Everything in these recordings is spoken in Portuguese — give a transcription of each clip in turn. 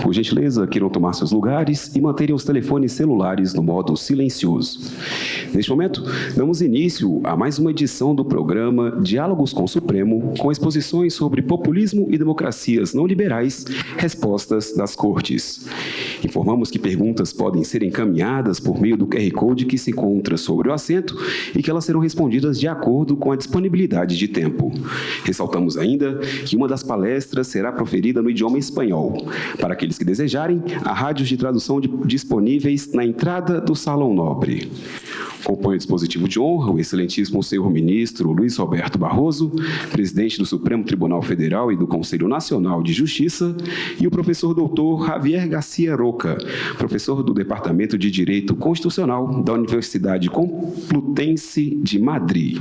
Por gentileza, queiram tomar seus lugares e manterem os telefones celulares no modo silencioso. Neste momento, damos início a mais uma edição do programa Diálogos com o Supremo, com exposições sobre populismo e democracias não liberais, respostas das cortes. Informamos que perguntas podem ser encaminhadas por meio do QR Code que se encontra sobre o assento e que elas serão respondidas de acordo com a disponibilidade de tempo. Ressaltamos ainda que uma das palestras será proferida no idioma espanhol. Para aqueles que desejarem, há rádios de tradução disponíveis na entrada do Salão Nobre. Compõe o dispositivo de honra o excelentíssimo senhor ministro Luiz Roberto Barroso, presidente do Supremo Tribunal Federal e do Conselho Nacional de Justiça, e o professor doutor Javier Garcia Roca, professor do Departamento de Direito Constitucional da Universidade Complutense de Madrid.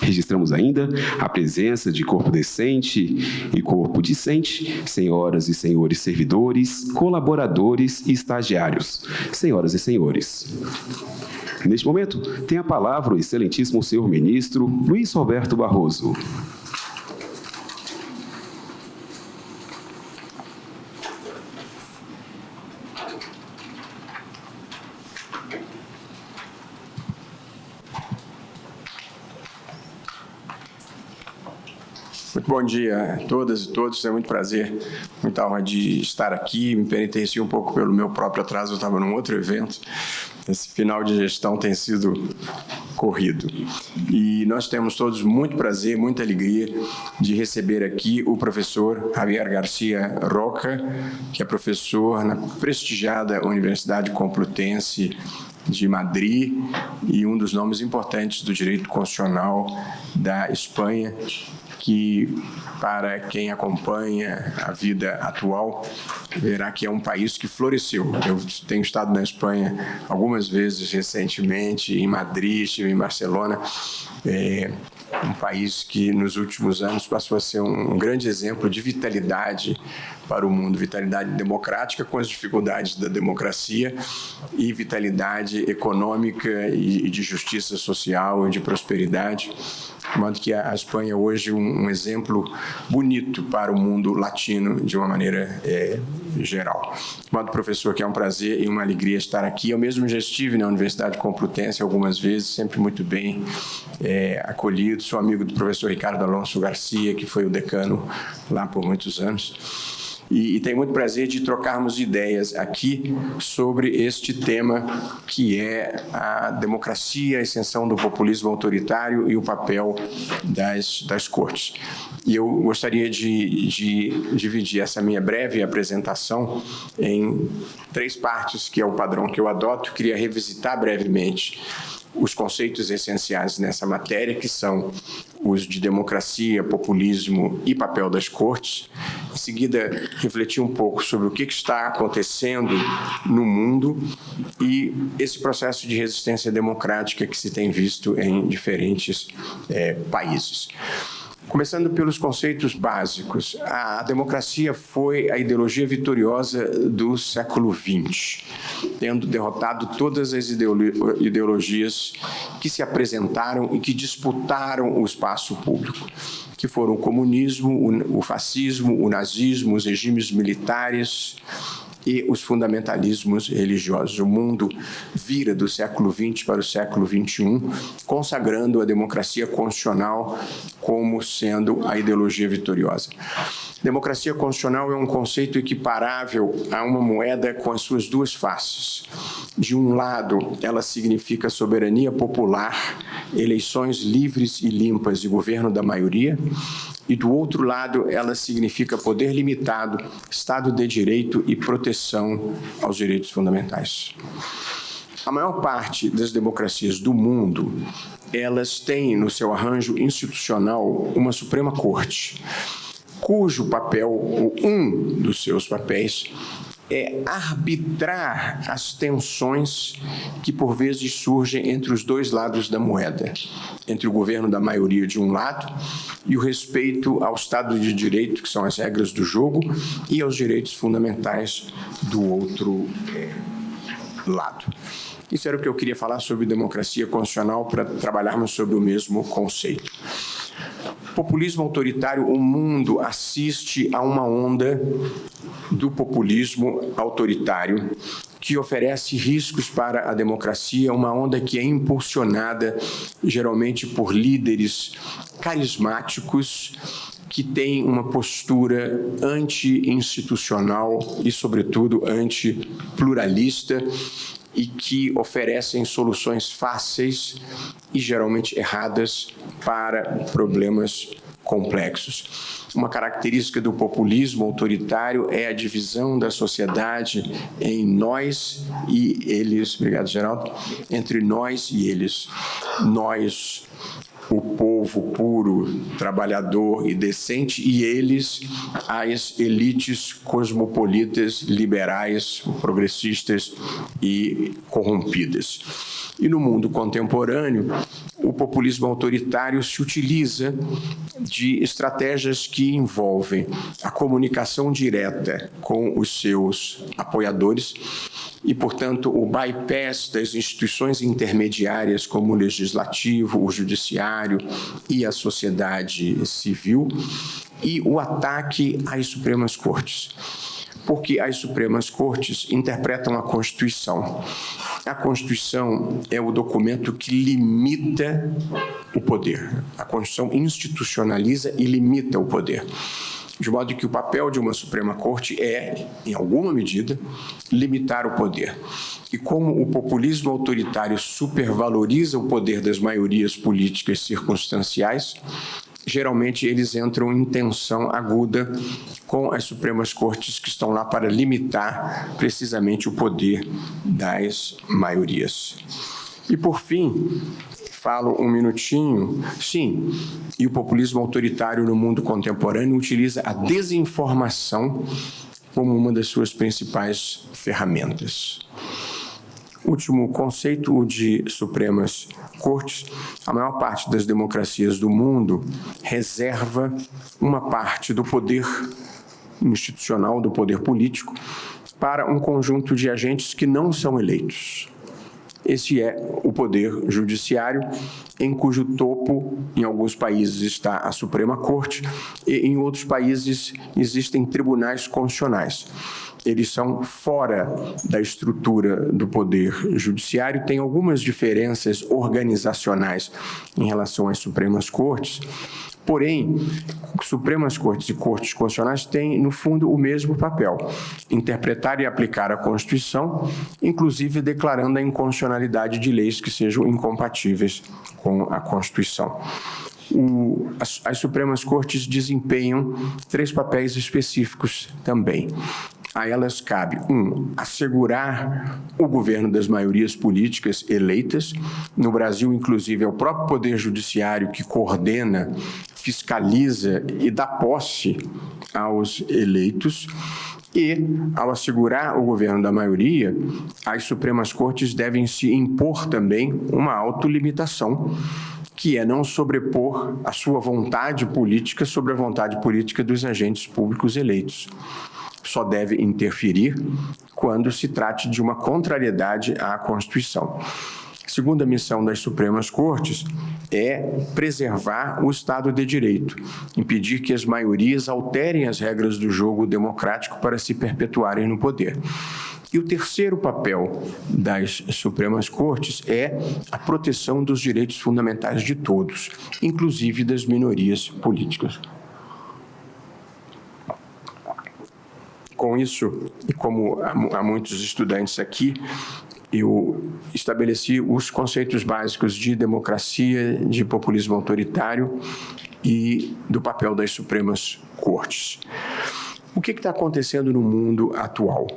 Registramos ainda a presença de corpo decente e corpo discente, senhoras e senhores servidores, colaboradores e estagiários. Senhoras e senhores. Neste momento, tem a palavra o excelentíssimo senhor ministro Luiz Roberto Barroso. Muito bom dia a todas e todos, é muito prazer, muita honra de estar aqui. Me penitencio um pouco pelo meu próprio atraso, eu estava num outro evento. Esse final de gestão tem sido corrido. E nós temos todos muito prazer, muita alegria de receber aqui o professor Javier Garcia Roca, que é professor na prestigiada Universidade Complutense de Madrid e um dos nomes importantes do direito constitucional da Espanha, que, para quem acompanha a vida atual, verá que é um país que floresceu. Eu tenho estado na Espanha algumas vezes recentemente, em Madrid, estive em Barcelona, um país que nos últimos anos passou a ser um grande exemplo de vitalidade para o mundo, vitalidade democrática com as dificuldades da democracia e vitalidade econômica e de justiça social e de prosperidade, de modo que a Espanha hoje é um exemplo bonito para o mundo latino de uma maneira geral. De modo, professor, que é um prazer e uma alegria estar aqui. Eu mesmo já estive na Universidade Complutense algumas vezes, sempre muito bem acolhido. Sou amigo do professor Ricardo Alonso Garcia, que foi o decano lá por muitos anos. E tenho muito prazer de trocarmos ideias aqui sobre este tema que é a democracia, a extensão do populismo autoritário e o papel das cortes. E eu gostaria de dividir essa minha breve apresentação em 3 partes, que é o padrão que eu adoto. Eu queria revisitar brevemente os conceitos essenciais nessa matéria, que são os de democracia, populismo e papel das cortes. Em seguida, refletir um pouco sobre o que está acontecendo no mundo e esse processo de resistência democrática que se tem visto em diferentes países. Começando pelos conceitos básicos, a democracia foi a ideologia vitoriosa do século XX, tendo derrotado todas as ideologias que se apresentaram e que disputaram o espaço público, que foram o comunismo, o fascismo, o nazismo, os regimes militares e os fundamentalismos religiosos. O mundo vira do século XX para o século XXI, consagrando a democracia constitucional como sendo a ideologia vitoriosa. Democracia constitucional é um conceito equiparável a uma moeda com as suas 2 faces. De um lado, ela significa soberania popular, eleições livres e limpas e governo da maioria, e do outro lado, ela significa poder limitado, Estado de Direito e proteção aos direitos fundamentais. A maior parte das democracias do mundo, elas têm no seu arranjo institucional uma Suprema Corte, cujo papel, ou um dos seus papéis, é arbitrar as tensões que, por vezes, surgem entre os 2 lados da moeda, entre o governo da maioria de um lado e o respeito ao Estado de Direito, que são as regras do jogo, e aos direitos fundamentais do outro lado. Isso era o que eu queria falar sobre democracia constitucional para trabalharmos sobre o mesmo conceito. Populismo autoritário, o mundo assiste a uma onda do populismo autoritário que oferece riscos para a democracia, uma onda que é impulsionada geralmente por líderes carismáticos que têm uma postura anti-institucional e, sobretudo, anti-pluralista e que oferecem soluções fáceis e geralmente erradas para problemas complexos. Uma característica do populismo autoritário é a divisão da sociedade em nós e eles. Obrigado, Geraldo. Entre nós e eles. Nós, o povo puro, trabalhador e decente, e eles, as elites cosmopolitas, liberais, progressistas e corrompidas. E no mundo contemporâneo, o populismo autoritário se utiliza de estratégias que envolvem a comunicação direta com os seus apoiadores e, portanto, o bypass das instituições intermediárias como o legislativo, o judiciário e a sociedade civil, e o ataque às Supremas Cortes. Porque as Supremas Cortes interpretam a Constituição. A Constituição é o documento que limita o poder. A Constituição institucionaliza e limita o poder. De modo que o papel de uma Suprema Corte é, em alguma medida, limitar o poder. E como o populismo autoritário supervaloriza o poder das maiorias políticas circunstanciais, geralmente eles entram em tensão aguda com as Supremas Cortes que estão lá para limitar precisamente o poder das maiorias. E, por fim, falo um minutinho. Sim, e o populismo autoritário no mundo contemporâneo utiliza a desinformação como uma das suas principais ferramentas. Último conceito, o de Supremas Cortes. A maior parte das democracias do mundo reserva uma parte do poder institucional, do poder político, para um conjunto de agentes que não são eleitos. Esse é o poder judiciário, em cujo topo, em alguns países, está a Suprema Corte e em outros países existem tribunais constitucionais. Eles são fora da estrutura do poder judiciário, tem algumas diferenças organizacionais em relação às Supremas Cortes, porém, Supremas Cortes e Cortes Constitucionais têm, no fundo, o mesmo papel: interpretar e aplicar a Constituição, inclusive declarando a inconstitucionalidade de leis que sejam incompatíveis com a Constituição. As Supremas Cortes desempenham 3 papéis específicos também. A elas cabe, 1, assegurar o governo das maiorias políticas eleitas. No Brasil, inclusive, é o próprio Poder Judiciário que coordena, fiscaliza e dá posse aos eleitos. E, ao assegurar o governo da maioria, as Supremas Cortes devem se impor também uma autolimitação, que é não sobrepor a sua vontade política sobre a vontade política dos agentes públicos eleitos. Só deve interferir quando se trate de uma contrariedade à Constituição. A segunda missão das Supremas Cortes é preservar o Estado de Direito, impedir que as maiorias alterem as regras do jogo democrático para se perpetuarem no poder. E o terceiro papel das Supremas Cortes é a proteção dos direitos fundamentais de todos, inclusive das minorias políticas. Com isso, e como há muitos estudantes aqui, eu estabeleci os conceitos básicos de democracia, de populismo autoritário e do papel das Supremas Cortes. O que está acontecendo no mundo atual?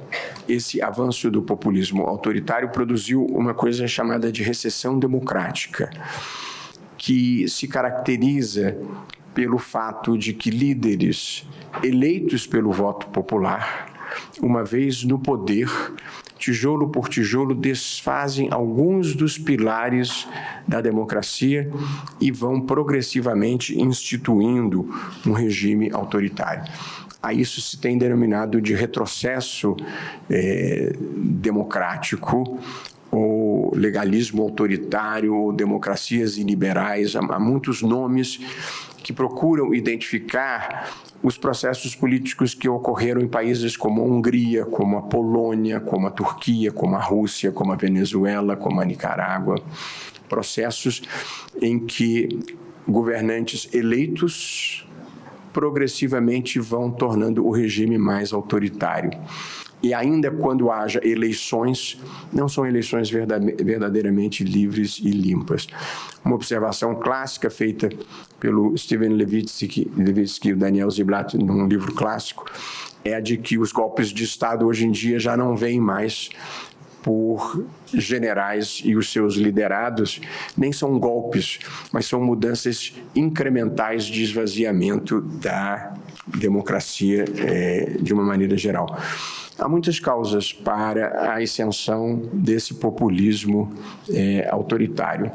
Esse avanço do populismo autoritário produziu uma coisa chamada de recessão democrática, que se caracteriza pelo fato de que líderes eleitos pelo voto popular, uma vez no poder, tijolo por tijolo, desfazem alguns dos pilares da democracia e vão progressivamente instituindo um regime autoritário. A isso se tem denominado de retrocesso democrático, ou legalismo autoritário, ou democracias iliberais. Há muitos nomes que procuram identificar os processos políticos que ocorreram em países como a Hungria, como a Polônia, como a Turquia, como a Rússia, como a Venezuela, como a Nicarágua. Processos em que governantes eleitos progressivamente vão tornando o regime mais autoritário. E ainda quando haja eleições, não são eleições verdadeiramente livres e limpas. Uma observação clássica feita pelo Steven Levitsky e o Daniel Ziblatt num livro clássico é a de que os golpes de Estado hoje em dia já não vêm mais por generais e os seus liderados, nem são golpes, mas são mudanças incrementais de esvaziamento da democracia de uma maneira geral. Há muitas causas para a ascensão desse populismo autoritário.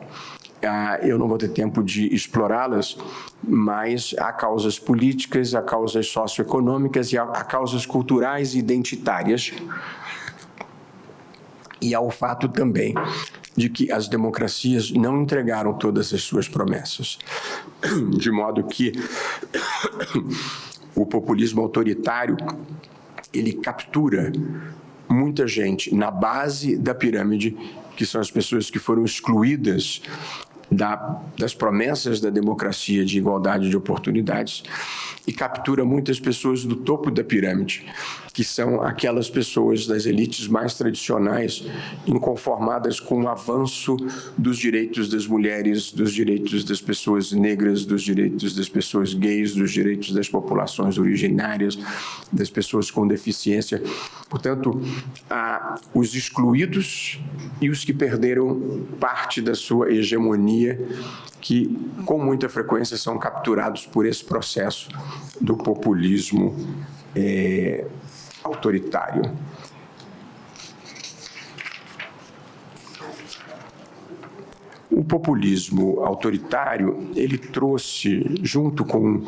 Eu não vou ter tempo de explorá-las, mas há causas políticas, há causas socioeconômicas e há causas culturais e identitárias. E há o fato também de que as democracias não entregaram todas as suas promessas, de modo que o populismo autoritário ele captura muita gente na base da pirâmide, que são as pessoas que foram excluídas das promessas da democracia de igualdade de oportunidades, e captura muitas pessoas do topo da pirâmide, que são aquelas pessoas das elites mais tradicionais, inconformadas com o avanço dos direitos das mulheres, dos direitos das pessoas negras, dos direitos das pessoas gays, dos direitos das populações originárias, das pessoas com deficiência. Portanto, há os excluídos e os que perderam parte da sua hegemonia, que com muita frequência são capturados por esse processo do populismo autoritário. O populismo autoritário, ele trouxe, junto com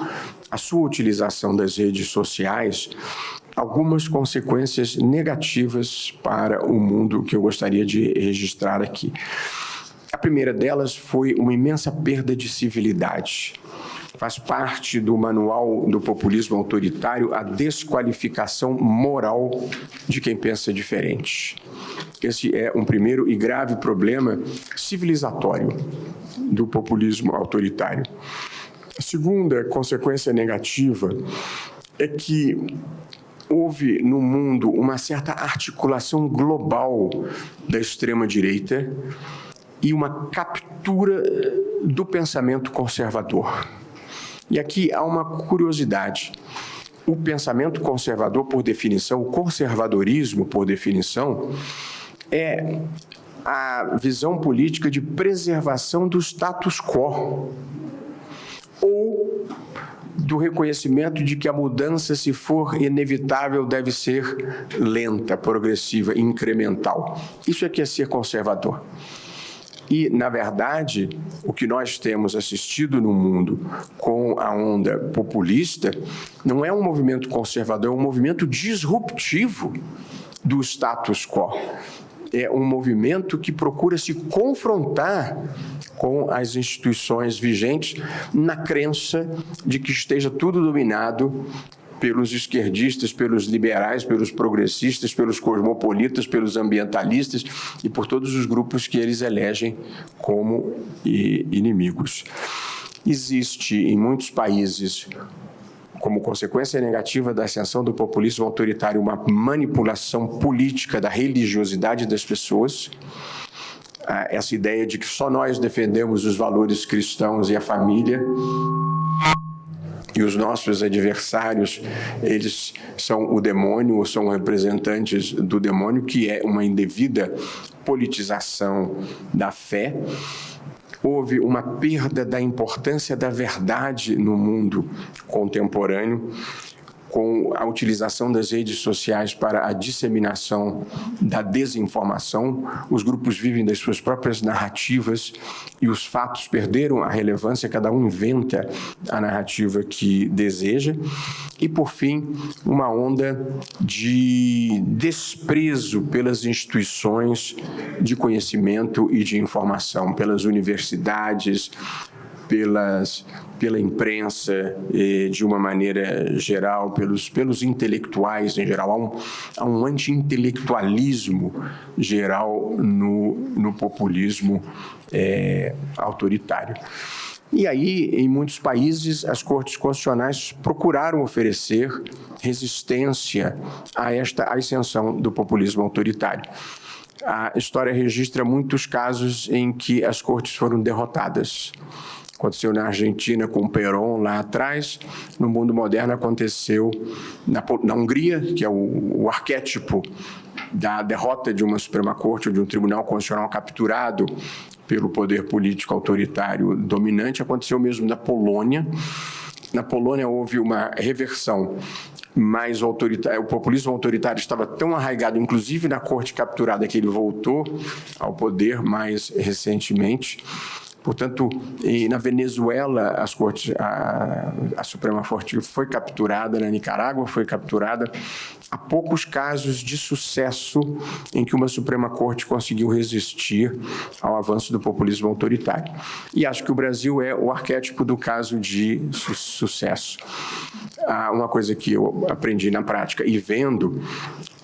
a sua utilização das redes sociais, algumas consequências negativas para o mundo que eu gostaria de registrar aqui. A primeira delas foi uma imensa perda de civilidade. Faz parte do manual do populismo autoritário a desqualificação moral de quem pensa diferente. Esse é um primeiro e grave problema civilizatório do populismo autoritário. A segunda consequência negativa é que houve no mundo uma certa articulação global da extrema-direita e uma captura do pensamento conservador. E aqui há uma curiosidade. O pensamento conservador, por definição, o conservadorismo, por definição, é a visão política de preservação do status quo ou do reconhecimento de que a mudança, se for inevitável, deve ser lenta, progressiva, incremental. Isso é que é ser conservador. E, na verdade, o que nós temos assistido no mundo com a onda populista não é um movimento conservador, é um movimento disruptivo do status quo. É um movimento que procura se confrontar com as instituições vigentes na crença de que esteja tudo dominado pelos esquerdistas, pelos liberais, pelos progressistas, pelos cosmopolitas, pelos ambientalistas e por todos os grupos que eles elegem como inimigos. Existe em muitos países, como consequência negativa da ascensão do populismo autoritário, uma manipulação política da religiosidade das pessoas. Essa ideia de que só nós defendemos os valores cristãos e a família, e os nossos adversários, eles são o demônio, ou são representantes do demônio, que é uma indevida politização da fé. Houve uma perda da importância da verdade no mundo contemporâneo, com a utilização das redes sociais para a disseminação da desinformação. Os grupos vivem das suas próprias narrativas e os fatos perderam a relevância, cada um inventa a narrativa que deseja. E, por fim, uma onda de desprezo pelas instituições de conhecimento e de informação, pelas universidades, pela imprensa, de uma maneira geral, pelos intelectuais em geral. Há um anti-intelectualismo geral no populismo autoritário. E aí, em muitos países, as cortes constitucionais procuraram oferecer resistência a esta ascensão do populismo autoritário. A história registra muitos casos em que as cortes foram derrotadas. Aconteceu na Argentina com Perón lá atrás. No mundo moderno aconteceu na Hungria, que é o arquétipo da derrota de uma Suprema Corte ou de um Tribunal Constitucional capturado pelo poder político autoritário dominante. Aconteceu mesmo na Polônia. Na Polônia houve uma reversão mais autoritária. O populismo autoritário estava tão arraigado, inclusive na corte capturada, que ele voltou ao poder mais recentemente. Portanto, na Venezuela, a Suprema Corte foi capturada, na Nicarágua foi capturada. Há poucos casos de sucesso em que uma Suprema Corte conseguiu resistir ao avanço do populismo autoritário. E acho que o Brasil é o arquétipo do caso de sucesso. Uma coisa que eu aprendi na prática e vendo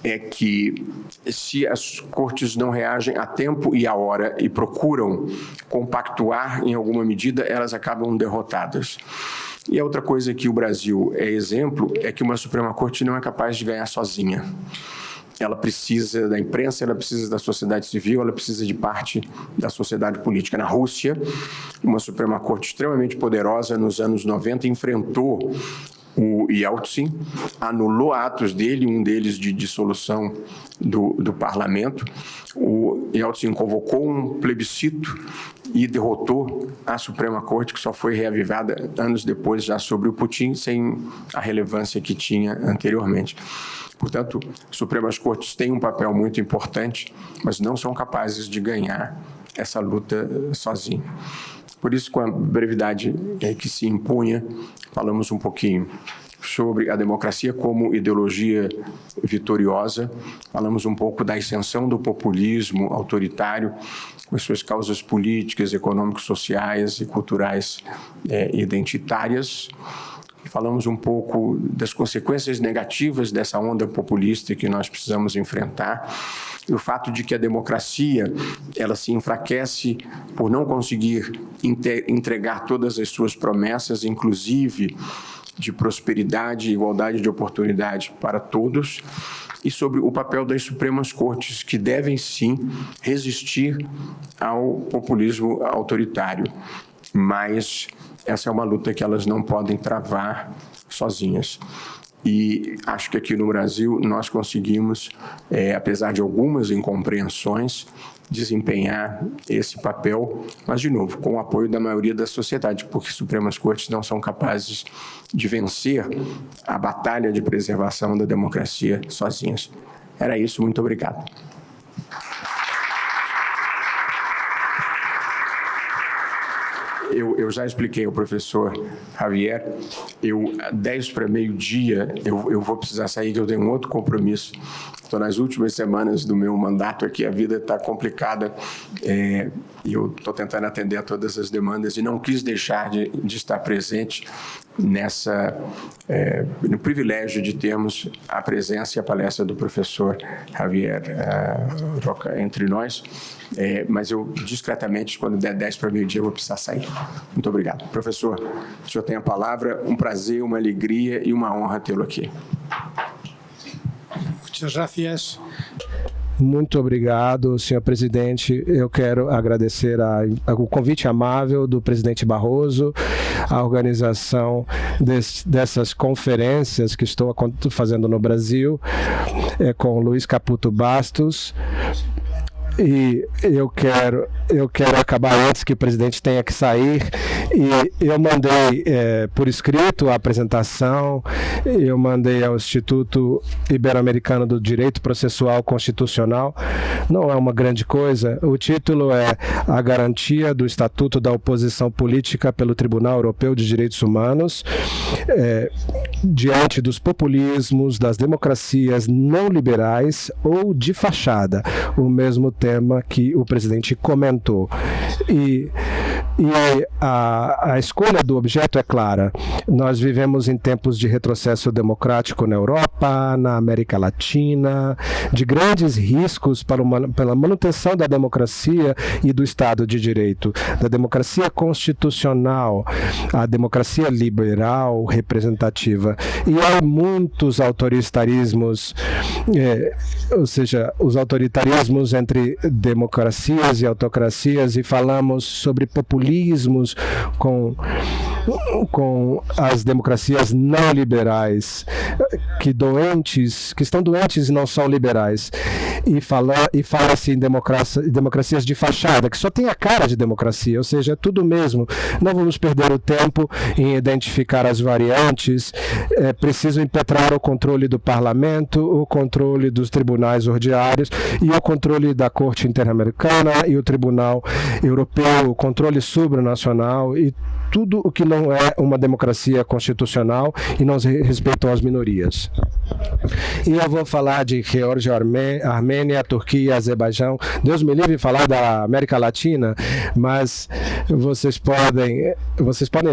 é que, se as cortes não reagem a tempo e a hora e procuram compactuar em alguma medida, elas acabam derrotadas. E a outra coisa que o Brasil é exemplo é que uma Suprema Corte não é capaz de ganhar sozinha. Ela precisa da imprensa, ela precisa da sociedade civil, ela precisa de parte da sociedade política. Na Rússia, uma Suprema Corte extremamente poderosa nos anos 90 enfrentou o Yeltsin, anulou atos dele, um deles de dissolução do parlamento. O Yeltsin convocou um plebiscito e derrotou a Suprema Corte, que só foi reavivada anos depois, já sobre o Putin, sem a relevância que tinha anteriormente. Portanto, as Supremas Cortes têm um papel muito importante, mas não são capazes de ganhar essa luta sozinho. Por isso, com a brevidade que se impunha, falamos um pouquinho sobre a democracia como ideologia vitoriosa, falamos um pouco da ascensão do populismo autoritário, com as suas causas políticas, econômicas, sociais e culturais identitárias. Falamos um pouco das consequências negativas dessa onda populista que nós precisamos enfrentar, e o fato de que a democracia ela se enfraquece por não conseguir entregar todas as suas promessas, inclusive de prosperidade e igualdade de oportunidade para todos, e sobre o papel das Supremas Cortes, que devem sim resistir ao populismo autoritário, mas essa é uma luta que elas não podem travar sozinhas. E acho que aqui no Brasil nós conseguimos, apesar de algumas incompreensões, desempenhar esse papel, mas, de novo, com o apoio da maioria da sociedade, porque Supremas Cortes não são capazes de vencer a batalha de preservação da democracia sozinhas. Era isso, muito obrigado. Eu já expliquei ao professor Javier, 10 para meio-dia, eu vou precisar sair, que eu tenho um outro compromisso. Estou nas últimas semanas do meu mandato aqui, a vida está complicada, e eu estou tentando atender a todas as demandas e não quis deixar de estar presente no privilégio de termos a presença e a palestra do professor Javier Roca entre nós. Mas eu, discretamente, quando der 10 para meio-dia, eu vou precisar sair. Muito obrigado. Professor, o senhor tem a palavra. Um prazer, uma alegria e uma honra tê-lo aqui. Muchas gracias. Muito obrigado, senhor presidente. Eu quero agradecer o convite amável do presidente Barroso, a organização dessas conferências que estou fazendo no Brasil, com o Luiz Caputo Bastos. E eu quero acabar antes que o presidente tenha que sair. E eu mandei por escrito a apresentação, eu mandei ao Instituto Ibero-Americano do Direito Processual Constitucional. Não é uma grande coisa. O título é A Garantia do Estatuto da Oposição Política pelo Tribunal Europeu de Direitos Humanos, diante dos populismos, das democracias não liberais ou de fachada, o mesmo tema que o presidente comentou. E E a escolha do objeto é clara. Nós vivemos em tempos de retrocesso democrático na Europa, na América Latina, de grandes riscos pela manutenção da democracia e do Estado de Direito, da democracia constitucional, a democracia liberal representativa. E há muitos autoritarismos, ou seja, os autoritarismos entre democracias e autocracias, e falamos sobre populismos com as democracias não liberais, que estão doentes e não são liberais. E fala-se em democracias de fachada, que só tem a cara de democracia, ou seja, é tudo mesmo. Não vamos perder o tempo em identificar as variantes. É preciso impetrar o controle do parlamento, o controle dos tribunais ordinários e o controle da Corte Interamericana e o Tribunal Europeu, o controle supranacional e tudo o que não é uma democracia constitucional e não respeitam as minorias. E eu vou falar de Geórgia, Armênia, Turquia, Azerbaijão. Deus me livre de falar da América Latina, mas vocês podem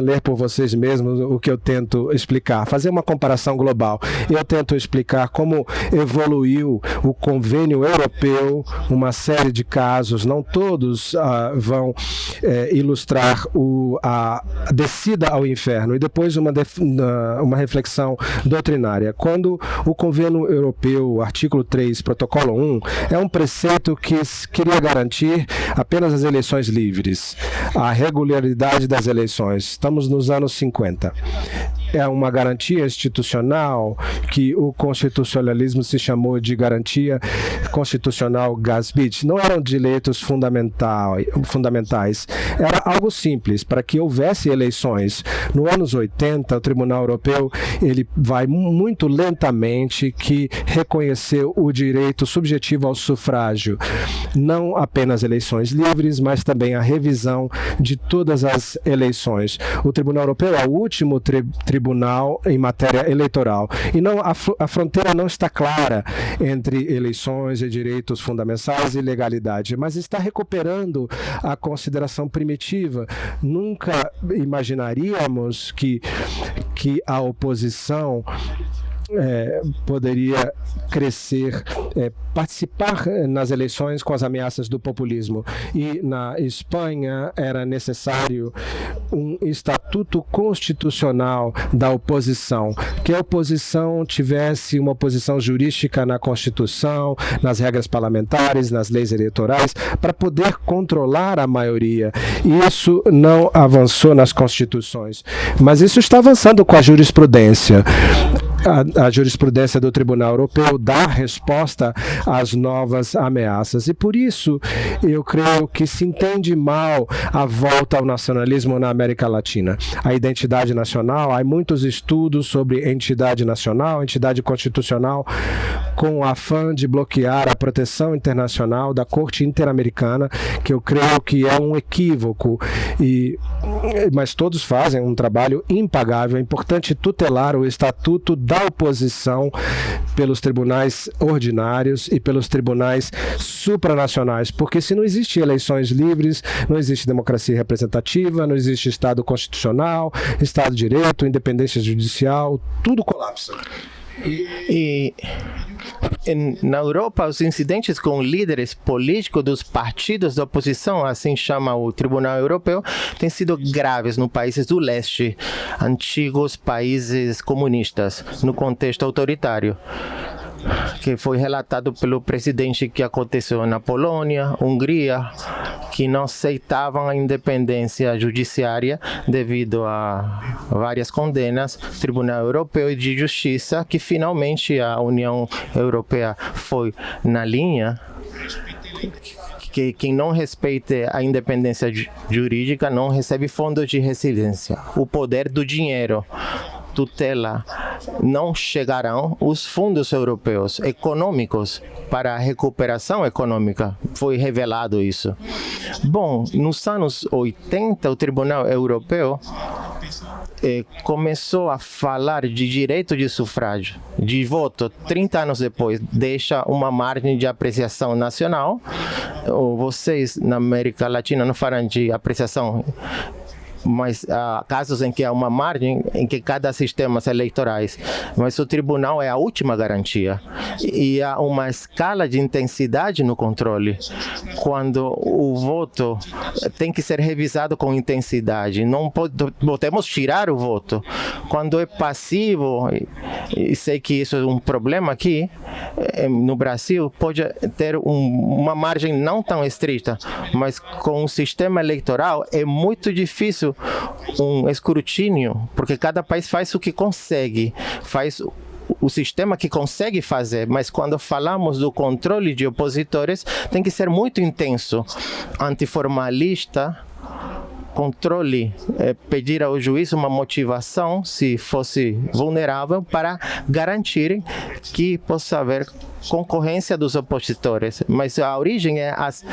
ler por vocês mesmos o que eu tento explicar, fazer uma comparação global. Eu tento explicar como evoluiu o Convênio Europeu, uma série de casos, não todos vão ilustrar a descida ao inferno, e depois uma reflexão doutrinária. Quando o Convênio Europeu, o artigo 3, protocolo 1, é um preceito que queria garantir apenas as eleições livres, a regularidade das eleições. Estamos nos anos 50. É uma garantia institucional que o constitucionalismo se chamou de garantia constitucional Gasbit. Não eram direitos fundamentais. Era algo simples, para que houvesse eleições. No anos 80, o Tribunal Europeu ele vai muito lentamente que reconheceu o direito subjetivo ao sufrágio. Não apenas eleições livres, mas também a revisão de todas as eleições. O Tribunal Europeu é o último tribunal em matéria eleitoral. E a fronteira não está clara entre eleições e direitos fundamentais e legalidade, mas está recuperando a consideração primitiva. Nunca imaginaríamos que a oposição poderia crescer, participar nas eleições com as ameaças do populismo. E na Espanha era necessário um estatuto constitucional da oposição, que a oposição tivesse uma posição jurídica na Constituição, nas regras parlamentares, nas leis eleitorais, para poder controlar a maioria. E isso não avançou nas constituições, mas isso está avançando com a jurisprudência. A jurisprudência do Tribunal Europeu dá resposta às novas ameaças. E por isso, eu creio que se entende mal a volta ao nacionalismo na América Latina. A identidade nacional, há muitos estudos sobre entidade nacional, entidade constitucional, com o afã de bloquear a proteção internacional da Corte Interamericana, que eu creio que é um equívoco. Mas todos fazem um trabalho impagável. É importante tutelar o Estatuto da Oposição pelos tribunais ordinários e pelos tribunais supranacionais, porque se não existem eleições livres, não existe democracia representativa, não existe Estado constitucional, Estado de Direito, independência judicial, tudo colapsa. Na Europa, os incidentes com líderes políticos dos partidos da oposição, assim chama o Tribunal Europeu, têm sido graves nos países do leste, antigos países comunistas, no contexto autoritário, que foi relatado pelo presidente que aconteceu na Polônia, Hungria, que não aceitavam a independência judiciária devido a várias condenas, Tribunal Europeu de Justiça, que finalmente a União Europeia foi na linha, que quem não respeite a independência jurídica não recebe fundos de resiliência. O poder do dinheiro tutela, não chegarão os fundos europeus econômicos para a recuperação econômica. Foi revelado isso. Bom, nos anos 80, o Tribunal Europeu começou a falar de direito de sufrágio, de voto, 30 anos depois, deixa uma margem de apreciação nacional. Vocês, na América Latina, não falam de apreciação, mas há casos em que há uma margem em que cada sistema eleitorais, mas o tribunal é a última garantia e há uma escala de intensidade no controle. Quando o voto tem que ser revisado com intensidade, não podemos tirar o voto. Quando é passivo, e sei que isso é um problema aqui no Brasil, pode ter uma margem não tão estrita, mas com o sistema eleitoral é muito difícil um escrutínio, porque cada país faz o que consegue, faz o sistema que consegue fazer, mas quando falamos do controle de opositores, tem que ser muito intenso, antiformalista, controle, pedir ao juiz uma motivação, se fosse vulnerável, para garantir que possa haver concorrência dos opositores. Mas a origem é as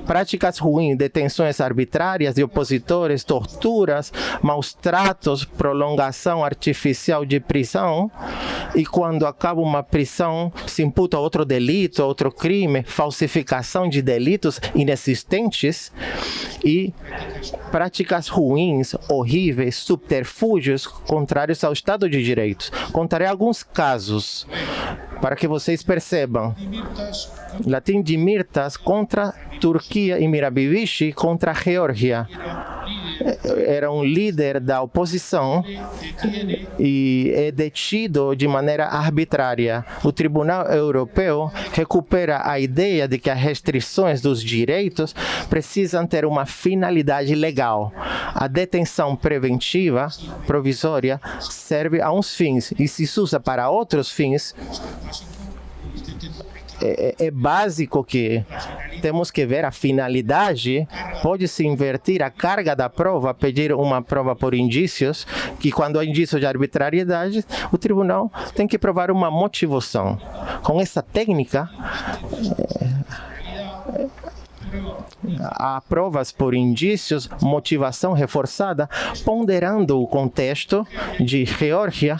práticas ruins, detenções arbitrárias de opositores, torturas, maus tratos, prolongação artificial de prisão, e quando acaba uma prisão, se imputa outro delito, outro crime, falsificação de delitos inexistentes e práticas ruins, horríveis, subterfúgios contrários ao Estado de Direito. Contarei alguns casos para que vocês percebam. Latim Dimirtas contra Turquia e Mirabivici contra a Geórgia. Era um líder da oposição e é detido de maneira arbitrária. O Tribunal Europeu recupera a ideia de que as restrições dos direitos precisam ter uma finalidade legal. A detenção preventiva, provisória, serve a uns fins e se usa para outros fins. É básico que temos que ver a finalidade. Pode-se invertir a carga da prova, pedir uma prova por indícios, que quando há indícios de arbitrariedade, o tribunal tem que provar uma motivação. Com essa técnica, há provas por indícios, motivação reforçada, ponderando o contexto de Geórgia.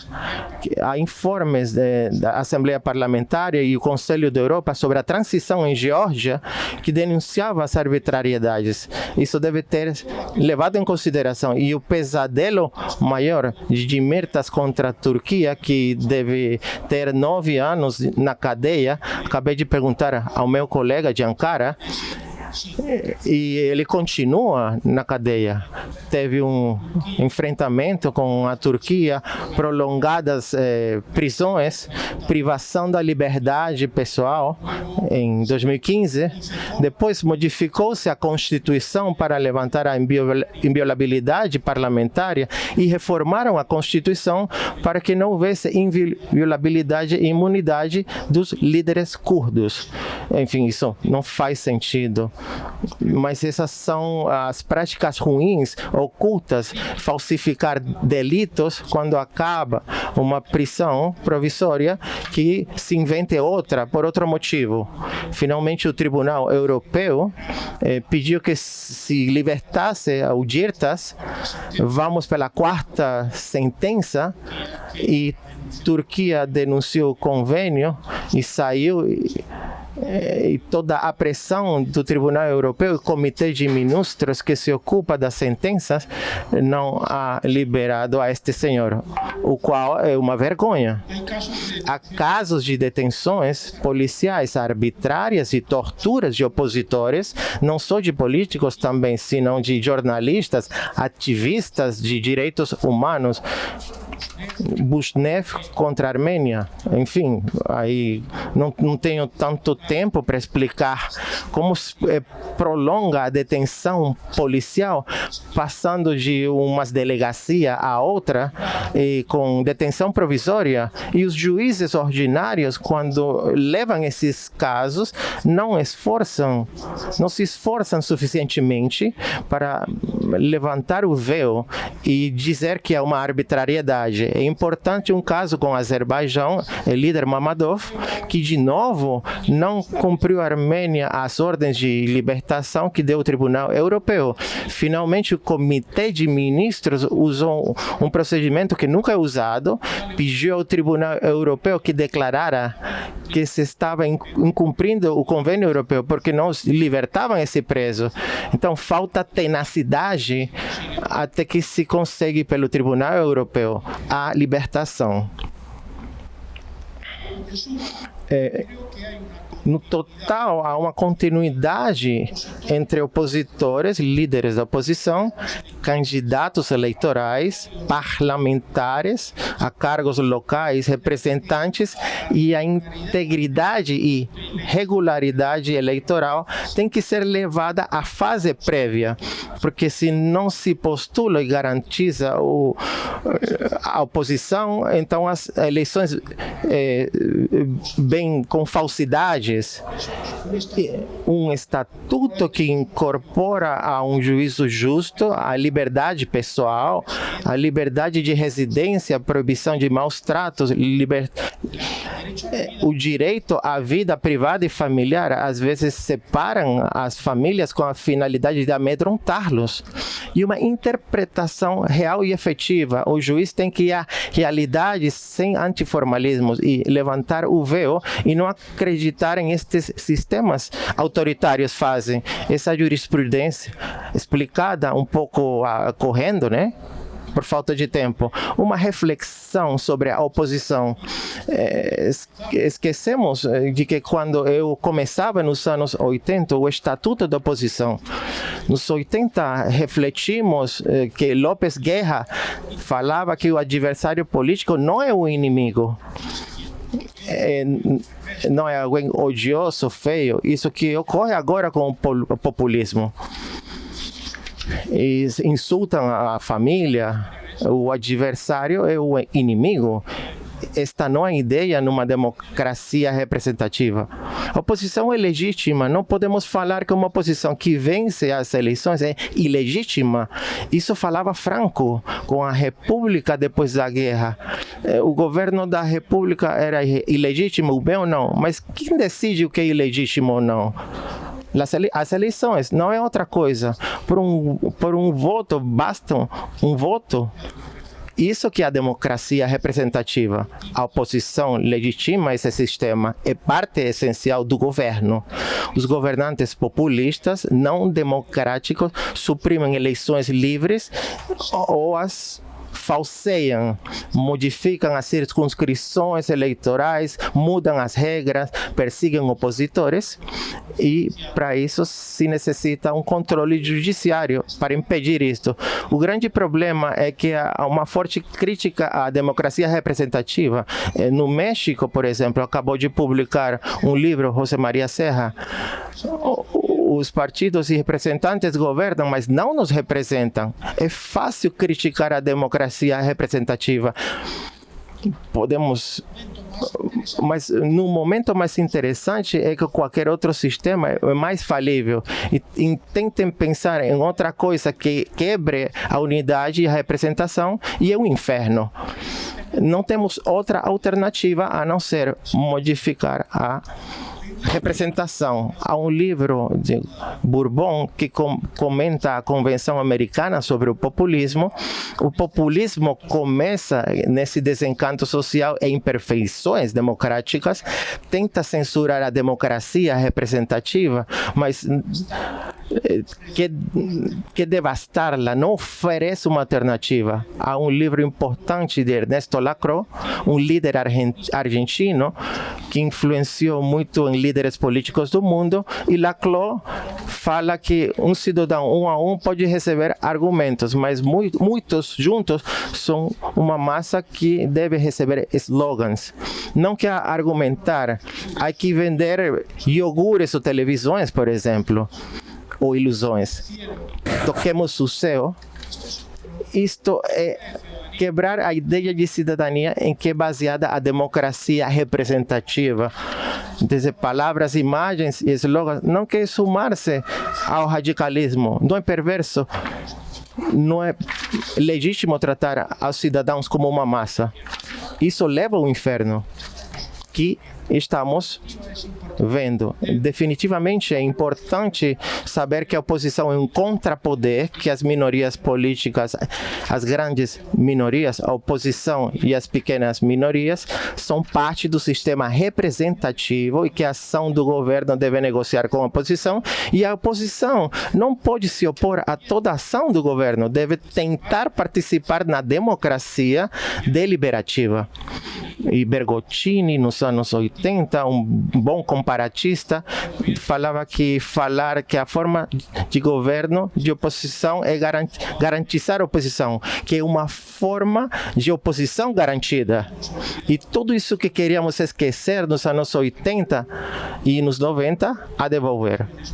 Há informes da Assembleia Parlamentar e o Conselho da Europa sobre a transição em Geórgia que denunciava as arbitrariedades. Isso deve ter levado em consideração. E o pesadelo maior de Dimirtas contra a Turquia, que deve ter 9 anos na cadeia, acabei de perguntar ao meu colega de Ankara, e ele continua na cadeia. Teve um enfrentamento com a Turquia, prolongadas prisões, privação da liberdade pessoal em 2015. Depois modificou-se a Constituição para levantar a inviolabilidade parlamentar e reformaram a Constituição para que não houvesse inviolabilidade e imunidade dos líderes curdos. Enfim, isso não faz sentido. Mas essas são as práticas ruins, ocultas, falsificar delitos quando acaba uma prisão provisória, que se invente outra por outro motivo. Finalmente, o Tribunal Europeu pediu que se libertasse o Dimirtas. Vamos pela 4ª sentença e Turquia denunciou o convênio e saiu. E toda a pressão do Tribunal Europeu e Comitê de Ministros que se ocupa das sentenças não há liberado a este senhor, o qual é uma vergonha. Há casos de detenções policiais arbitrárias e torturas de opositores, não só de políticos também, senão de jornalistas, ativistas de direitos humanos. Bushnev contra a Armênia. Enfim, aí não tenho tanto tempo para explicar como prolonga a detenção policial, passando de uma delegacia a outra, e com detenção provisória. E os juízes ordinários, quando levam esses casos, não se esforçam suficientemente para levantar o véu e dizer que é uma arbitrariedade. É importante um caso com o Azerbaijão, o líder Mammadov, que de novo não não cumpriu a Armênia as ordens de libertação que deu o Tribunal Europeu. Finalmente, o Comitê de Ministros usou um procedimento que nunca é usado, pediu ao Tribunal Europeu que declarara que se estava incumprindo o Convênio Europeu, porque não libertavam esse preso. Então, falta tenacidade até que se consegue pelo Tribunal Europeu a libertação. No total, há uma continuidade entre opositores, líderes da oposição, candidatos eleitorais, parlamentares, a cargos locais, representantes, e a integridade e regularidade eleitoral tem que ser levada à fase prévia, porque se não se postula e garantiza a oposição, então as eleições bem com falsidades. Um estatuto que incorpora a um juízo justo a liberdade pessoal, a liberdade de residência, a proibição de maus tratos, o direito à vida privada e familiar, às vezes separam as famílias com a finalidade de amedrontá-los. E uma interpretação real e efetiva. O juiz tem que ir à realidade sem antiformalismos e levantar o véu e não acreditar em estes sistemas autoritários fazem. Essa jurisprudência explicada um pouco correndo, né? Por falta de tempo. Uma reflexão sobre a oposição. Esquecemos de que quando eu começava nos anos 80, o Estatuto da Oposição. Nos 80, refletimos que López Guerra falava que o adversário político não é o inimigo. Não é alguém odioso, feio. Isso que ocorre agora com o populismo. E insultam a família, o adversário é o inimigo. Esta não é ideia numa democracia representativa. A oposição é legítima. Não podemos falar que uma oposição que vence as eleições é ilegítima. Isso falava Franco com a República depois da guerra. O governo da República era ilegítimo, o bem ou não? Mas quem decide o que é ilegítimo ou não? As eleições não é outra coisa. Por um voto, basta um voto. Isso que é a democracia representativa. A oposição legitima esse sistema, é parte essencial do governo. Os governantes populistas, não democráticos, suprimem eleições livres ou as falseiam, modificam as circunscrições eleitorais, mudam as regras, perseguem opositores e para isso se necessita um controle judiciário para impedir isto. O grande problema é que há uma forte crítica à democracia representativa. No México, por exemplo, acabou de publicar um livro, José Maria Serra. Os partidos e representantes governam, mas não nos representam. É fácil criticar a democracia representativa. Mas no momento mais interessante é que qualquer outro sistema é mais falível. E tentem pensar em outra coisa que quebre a unidade e a representação e é o inferno. Não temos outra alternativa a não ser modificar a representação. Há um livro de Bourbon que comenta a Convenção Americana sobre o populismo. O populismo começa nesse desencanto social e imperfeições democráticas, tenta censurar a democracia representativa, mas que devastá-la, não oferece uma alternativa. Há um livro importante de Ernesto Lacroix, um líder argentino que influenciou muito em líderes políticos do mundo, e Lacroix fala que um cidadão um a um pode receber argumentos, mas muitos juntos são uma massa que deve receber slogans. Não quer argumentar, há que vender iogures ou televisões, por exemplo, ou ilusões. Toquemos o céu. Isto é quebrar a ideia de cidadania em que é baseada a democracia representativa. Dizer palavras, imagens e slogans não quer sumar-se ao radicalismo. Não é perverso. Não é legítimo tratar os cidadãos como uma massa. Isso leva ao inferno. que estamos vendo. Definitivamente é importante saber que a oposição é um contrapoder, que as minorias políticas, as grandes minorias, a oposição e as pequenas minorias são parte do sistema representativo e que a ação do governo deve negociar com a oposição, e a oposição não pode se opor a toda a ação do governo, deve tentar participar na democracia deliberativa. E Bergottini, nos anos 80, um bom comparatista, falava que falar que a forma de governo de oposição é garantizar a oposição, que é uma forma de oposição garantida. E tudo isso que queríamos esquecer nos anos 80 e nos 90,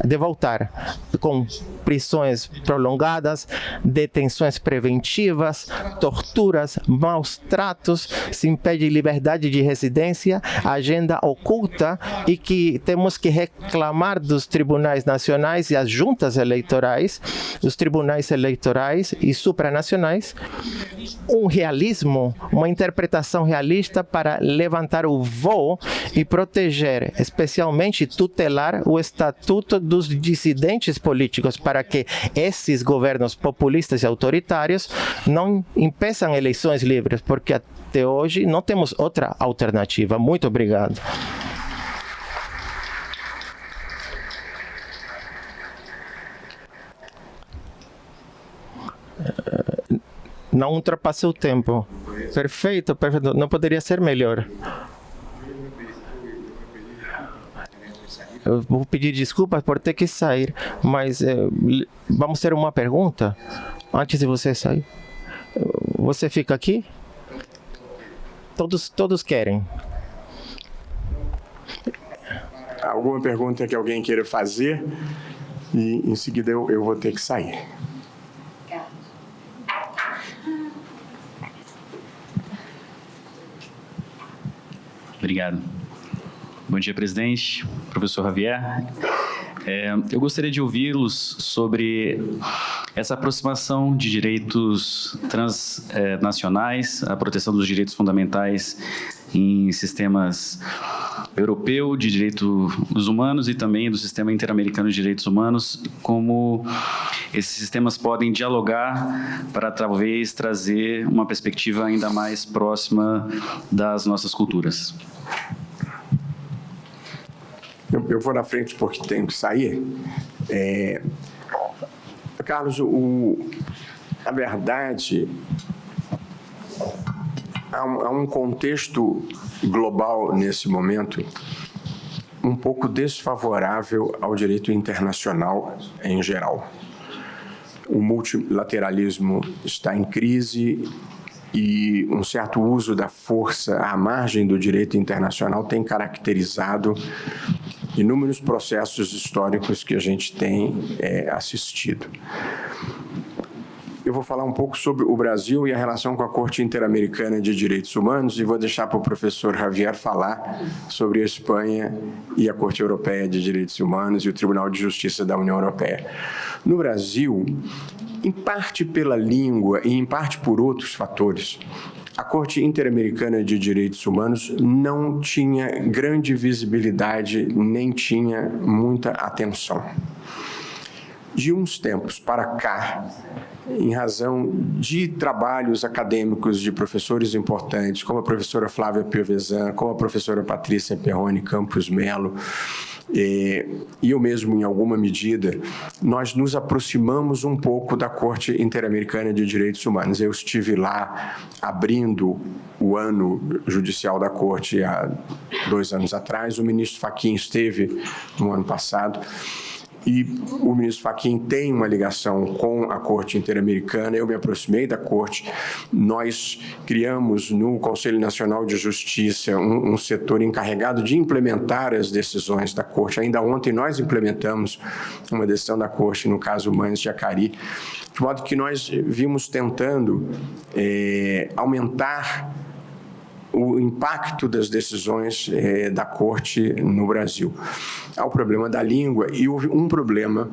de voltar com prisões prolongadas, detenções preventivas, torturas, maus tratos, se impede liberdade de residência, agenda oculta, e que temos que reclamar dos tribunais nacionais e as juntas eleitorais, os tribunais eleitorais e supranacionais, um realismo, uma interpretação realista para levantar o voo e proteger, especialmente tutelar o estatuto dos dissidentes políticos, para que esses governos populistas e autoritários não impeçam eleições livres, porque até hoje não temos outra alternativa. Muito obrigado. Não ultrapassei o tempo. Perfeito, perfeito. Não poderia ser melhor. Eu vou pedir desculpas por ter que sair, mas vamos ter uma pergunta antes de você sair. Você fica aqui? Todos querem. Alguma pergunta que alguém queira fazer? E em seguida eu vou ter que sair. Obrigado. Bom dia, presidente, professor Javier. Eu gostaria de ouvi-los sobre essa aproximação de direitos transnacionais, a proteção dos direitos fundamentais em sistemas europeu de direitos humanos e também do sistema interamericano de direitos humanos, como esses sistemas podem dialogar para talvez trazer uma perspectiva ainda mais próxima das nossas culturas. Eu vou na frente porque tenho que sair. Carlos, a verdade, há um contexto global nesse momento um pouco desfavorável ao direito internacional em geral. O multilateralismo está em crise e um certo uso da força à margem do direito internacional tem caracterizado inúmeros processos históricos que a gente tem assistido. Eu vou falar um pouco sobre o Brasil e a relação com a Corte Interamericana de Direitos Humanos e vou deixar para o professor Javier falar sobre a Espanha e a Corte Europeia de Direitos Humanos e o Tribunal de Justiça da União Europeia. No Brasil, em parte pela língua e em parte por outros fatores, a Corte Interamericana de Direitos Humanos não tinha grande visibilidade, nem tinha muita atenção. De uns tempos para cá, em razão de trabalhos acadêmicos de professores importantes, como a professora Flávia Piovesan, como a professora Patrícia Perrone Campos Melo, e eu mesmo, em alguma medida, nós nos aproximamos um pouco da Corte Interamericana de Direitos Humanos. Eu estive lá abrindo o ano judicial da Corte há 2 anos atrás, o ministro Fachin esteve no ano passado, e o ministro Fachin tem uma ligação com a Corte Interamericana. Eu me aproximei da Corte. Nós criamos no Conselho Nacional de Justiça um setor encarregado de implementar as decisões da Corte. Ainda ontem nós implementamos uma decisão da Corte, no caso Mães de Acari, de modo que nós vimos tentando aumentar o impacto das decisões da Corte no Brasil. Há o problema da língua e houve um problema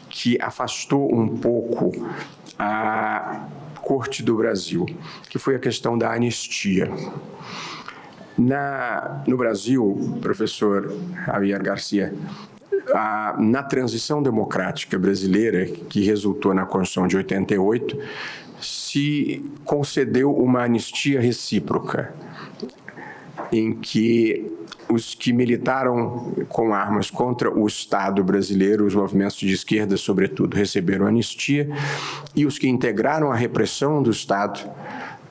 que afastou um pouco a Corte do Brasil, que foi a questão da anistia. No Brasil, professor Javier Garcia, na transição democrática brasileira, que resultou na Constituição de 88, se concedeu uma anistia recíproca, em que os que militaram com armas contra o Estado brasileiro, os movimentos de esquerda, sobretudo, receberam anistia, e os que integraram a repressão do Estado,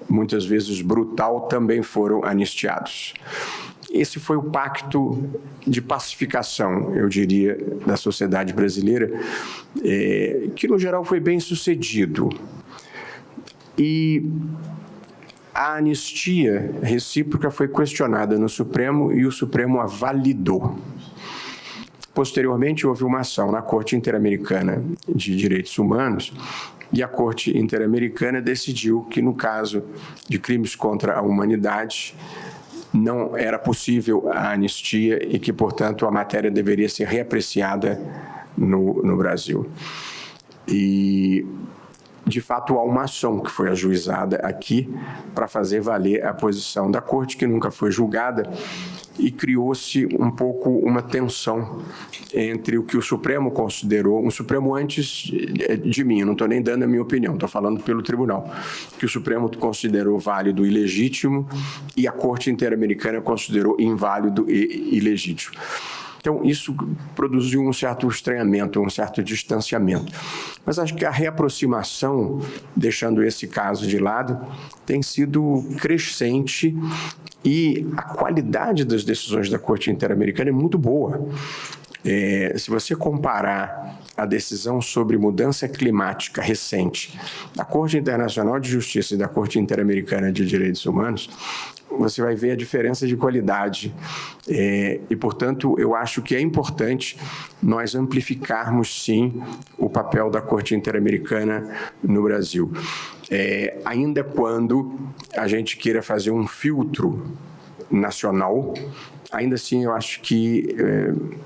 muitas vezes brutal, também foram anistiados. Esse foi o pacto de pacificação, eu diria, da sociedade brasileira, que, no geral, foi bem sucedido. E a anistia recíproca foi questionada no Supremo e o Supremo a validou. Posteriormente, houve uma ação na Corte Interamericana de Direitos Humanos e a Corte Interamericana decidiu que, no caso de crimes contra a humanidade, não era possível a anistia e que, portanto, a matéria deveria ser reapreciada no Brasil. E, de fato, há uma ação que foi ajuizada aqui para fazer valer a posição da Corte, que nunca foi julgada, e criou-se um pouco uma tensão entre o que o Supremo considerou, um Supremo antes de mim, eu não estou nem dando a minha opinião, estou falando pelo Tribunal, que o Supremo considerou válido e ilegítimo e a Corte Interamericana considerou inválido e ilegítimo. Então, isso produziu um certo estranhamento, um certo distanciamento. Mas acho que a reaproximação, deixando esse caso de lado, tem sido crescente e a qualidade das decisões da Corte Interamericana é muito boa. Se você comparar a decisão sobre mudança climática recente da Corte Internacional de Justiça e da Corte Interamericana de Direitos Humanos, você vai ver a diferença de qualidade e, portanto, eu acho que é importante nós amplificarmos, sim, o papel da Corte Interamericana no Brasil. Ainda quando a gente queira fazer um filtro nacional, ainda assim eu acho que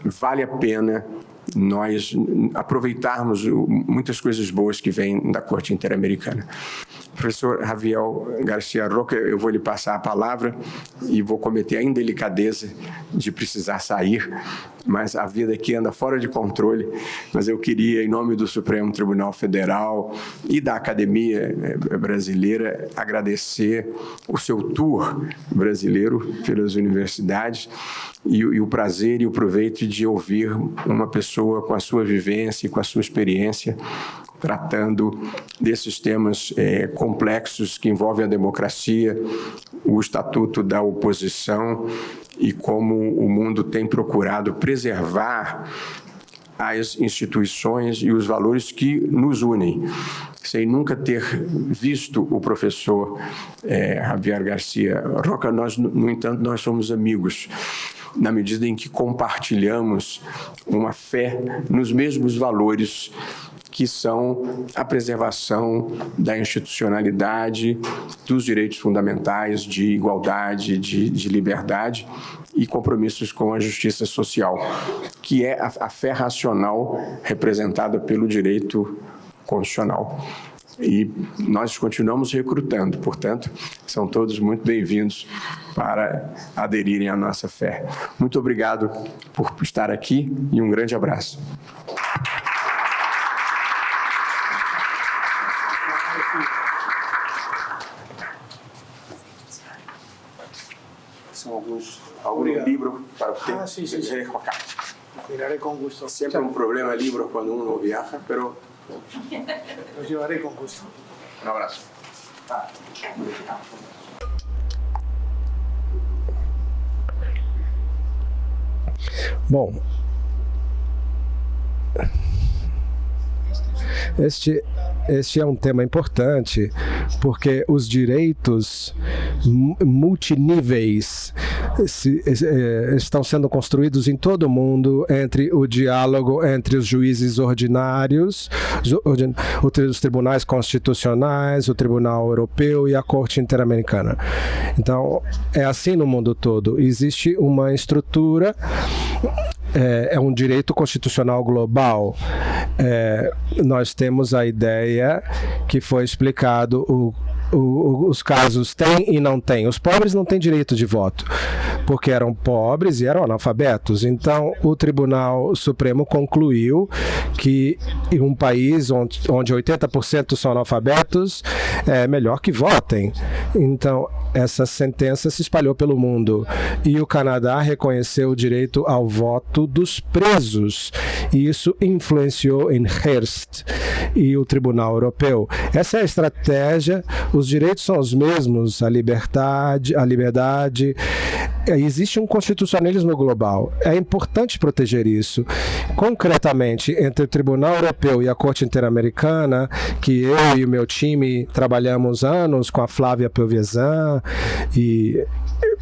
vale a pena nós aproveitarmos muitas coisas boas que vêm da Corte Interamericana. Professor Javier Garcia Roca, eu vou lhe passar a palavra e vou cometer a indelicadeza de precisar sair, mas a vida aqui anda fora de controle. Mas eu queria, em nome do Supremo Tribunal Federal e da Academia Brasileira, agradecer o seu tour brasileiro pelas universidades e o prazer e o proveito de ouvir uma pessoa com a sua vivência e com a sua experiência tratando desses temas complexos que envolvem a democracia, o estatuto da oposição e como o mundo tem procurado preservar as instituições e os valores que nos unem. Sem nunca ter visto o professor Javier Garcia Roca, no entanto, nós somos amigos, na medida em que compartilhamos uma fé nos mesmos valores que são a preservação da institucionalidade, dos direitos fundamentais, de igualdade, de liberdade e compromissos com a justiça social, que é a fé racional representada pelo direito constitucional. E nós continuamos recrutando, portanto, são todos muito bem-vindos para aderirem à nossa fé. Muito obrigado por estar aqui e um grande abraço. São alguns livros para usted. Sí. Miraré con gusto. Siempre un problema libros cuando uno viaja, pero Los llevaré con gusto. un abrazo. Bom, este é um tema importante porque os direitos multiníveis estão sendo construídos em todo o mundo entre o diálogo entre os juízes ordinários, os tribunais constitucionais, o Tribunal Europeu e a Corte Interamericana. Então, é assim no mundo todo. Existe uma estrutura, é um direito constitucional global. Nós temos a ideia que foi explicado os casos têm e não têm. Os pobres não têm direito de voto, porque eram pobres e eram analfabetos. Então, o Tribunal Supremo concluiu que em um país onde 80% são analfabetos, é melhor que votem. Então, essa sentença se espalhou pelo mundo. E o Canadá reconheceu o direito ao voto dos presos. E isso influenciou em Hearst e o Tribunal Europeu. Essa é a estratégia. Os direitos são os mesmos, a liberdade. Existe um constitucionalismo global. É importante proteger isso. Concretamente, entre o Tribunal Europeu e a Corte Interamericana, que eu e o meu time trabalhamos anos com a Flávia Piovesan e,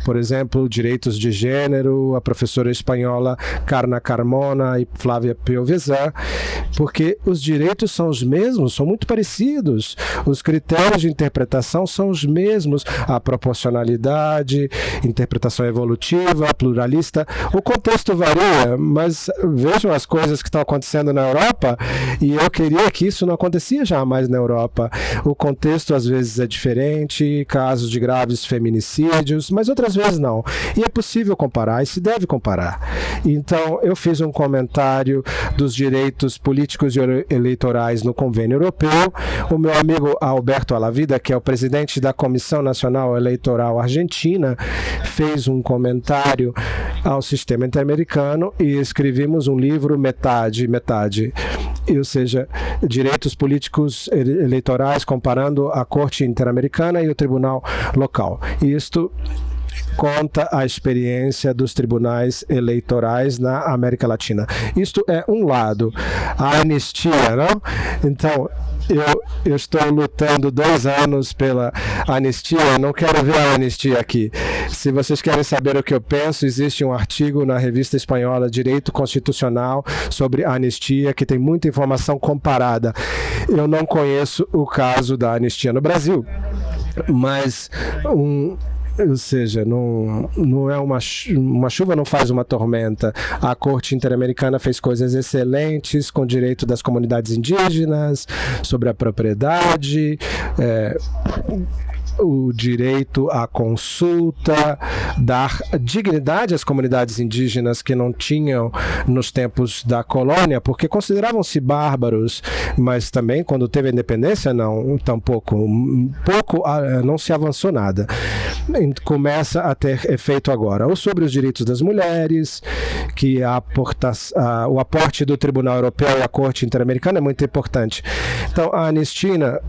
por exemplo, direitos de gênero, a professora espanhola Carna Carmona e Flávia Piovesan, porque os direitos são os mesmos, são muito parecidos. Os critérios de interpretação são os mesmos. A proporcionalidade, interpretação evolutiva, pluralista. O contexto varia, mas vejam as coisas que estão acontecendo na Europa, e eu queria que isso não acontecia jamais na Europa. O contexto às vezes é diferente, casos de graves feminicídios, mas outras vezes não. E é possível comparar, e se deve comparar. Então, eu fiz um comentário dos direitos políticos e eleitorais no Convênio Europeu. O meu amigo Alberto Alavida, que é o presidente da Comissão Nacional Eleitoral Argentina, fez um comentário ao sistema interamericano e escrevemos um livro metade, ou seja, direitos políticos eleitorais comparando a Corte Interamericana e o Tribunal Local. E isto conta a experiência dos tribunais eleitorais na América Latina. Isto é um lado. A anistia, não? Então, eu estou lutando 2 anos pela anistia, não quero ver a anistia aqui. Se vocês querem saber o que eu penso, existe um artigo na revista espanhola Direito Constitucional sobre anistia, que tem muita informação comparada. Eu não conheço o caso da anistia no Brasil, mas ou seja, não é uma chuva não faz uma tormenta. A Corte Interamericana fez coisas excelentes com o direito das comunidades indígenas, sobre a propriedade, o direito à consulta, dar dignidade às comunidades indígenas que não tinham nos tempos da colônia, porque consideravam-se bárbaros, mas também quando teve a independência não se avançou nada. Começa a ter efeito agora. Ou sobre os direitos das mulheres, que o aporte do Tribunal Europeu e a Corte Interamericana é muito importante. Então, a anistia,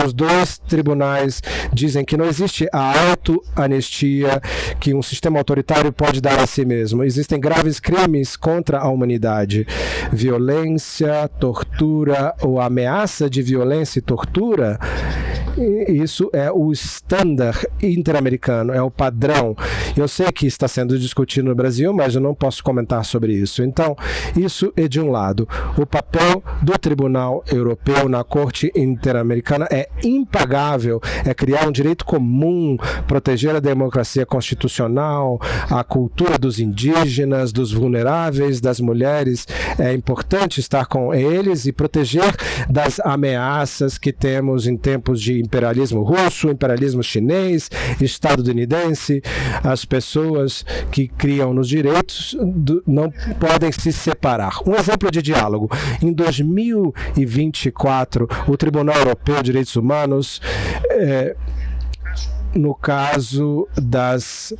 os 2 tribunais dizem que não existe a auto-anistia que um sistema autoritário pode dar a si mesmo. Existem graves crimes contra a humanidade. Violência, tortura ou ameaça de violência e tortura. Isso é o estándar interamericano, é o padrão. Eu sei que está sendo discutido no Brasil, mas eu não posso comentar sobre isso. Então, isso é de um lado. O papel do Tribunal Europeu na Corte Interamericana é impagável, é criar um direito comum, proteger a democracia constitucional, a cultura dos indígenas, dos vulneráveis, das mulheres. É importante estar com eles e proteger das ameaças que temos em tempos de imperialismo russo, imperialismo chinês, estadunidense. As pessoas que criam nos direitos não podem se separar. Um exemplo de diálogo. Em 2024, o Tribunal Europeu de Direitos Humanos no caso das